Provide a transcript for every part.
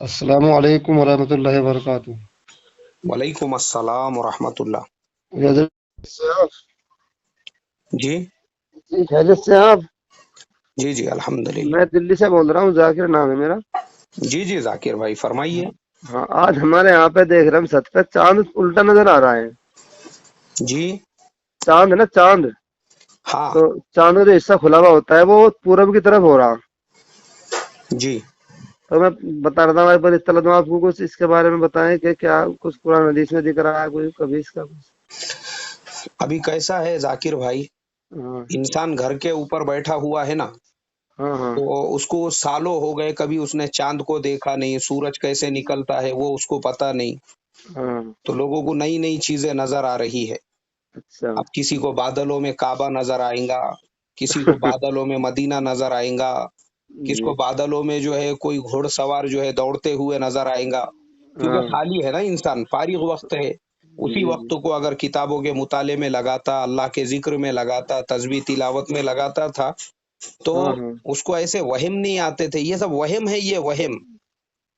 السلام علیکم ورحمۃ اللہ وبرکاتہ۔ وعلیکم السلام ورحمۃ اللہ۔ حضرت سے آپ؟ جی جی خیریت سے ہیں آپ؟ جی جی الحمد للہ۔ میں دلی سے بول رہا ہوں، ذاکر نام ہے میرا۔ جی جی ذاکر بھائی فرمائیے۔ ہاں، آج ہمارے یہاں پہ دیکھ رہے ہم چھت پہ چاند الٹا نظر آ رہا ہے۔ جی چاند ہے نا، چاند ہاں تو چاند کا جو حصہ کھلا ہوا ہوتا ہے وہ پورب کی طرف ہو رہا۔ جی تو میں بتا رہا تھا ہمارے پر اطلاع دوں آپ کو، کچھ اس کے بارے میں بتائیں کہ کیا کچھ قرآن حدیث میں ذکر آیا کوئی کبھی اس کا کچھ؟ ابھی کیسا ہے ذاکر بھائی، ہاں انسان گھر کے اوپر بیٹھا ہوا ہے نا، ہاں ہاں تو اس کو سالوں ہو گئے کبھی اس نے چاند کو دیکھا نہیں، سورج کیسے نکلتا ہے وہ اس کو پتا نہیں، ہاں۔ تو لوگوں کو نئی نئی چیزیں نظر آ رہی ہے۔ اچھا۔ اب کسی کو بادلوں میں کعبہ نظر آئیں گا، کسی کو بادلوں میں مدینہ نظر آئیں گا، کس جی کو بادلوں میں جو ہے کوئی گھوڑ سوار جو ہے دوڑتے ہوئے نظر آئیں گا، کیونکہ ہاں خالی ہے نا انسان، فارغ وقت ہے۔ جی اسی جی وقت کو اگر کتابوں کے مطالعے میں لگاتا، اللہ کے ذکر میں لگاتا، تسبیح تلاوت میں لگاتا تھا، تو ہاں ہاں۔ اس کو ایسے وہم نہیں آتے تھے۔ یہ سب وہم ہے، یہ وہم۔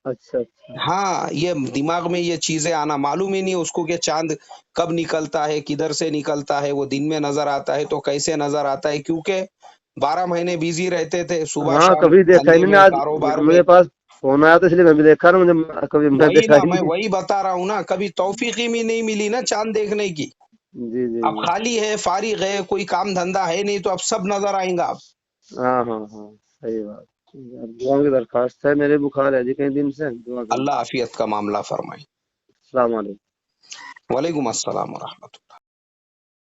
اچھا اچھا۔ ہاں، یہ دماغ میں یہ چیزیں آنا، معلوم ہی نہیں اس کو کہ چاند کب نکلتا ہے، کدھر سے نکلتا ہے، وہ دن میں نظر آتا ہے تو کیسے نظر آتا ہے، کیونکہ 12 مہینے بیزی رہتے تھے، صبح ہاں شام کبھی دیکھا ہی دھندے نہیں میں، نا، آج کاروبار میں۔ میرے پاس فون آیا تو اس لیے میں بھی دیکھا نا، مجھے کبھی میں وہی دیکھا نا، ہی میں نہیں۔ وہی بتا رہا ہوں نا، کبھی توفیق ہی نہیں ملی نا چاند دیکھنے کی۔ جی جی اب جی۔ خالی ہے، فارغ ہے، کوئی کام دھندا ہے نہیں، تو اب سب نظر آئیں گا اب۔ ہاں ہاں ہاں، صحیح بات۔ اب دعا کی درخواست ہے، میرے بخار ہے جی کئی دن سے، دعا کریں۔ اللہ عافیت کا معاملہ فرمائے۔ السلام علیکم۔ وعلیکم السلام ورحمۃ اللہ۔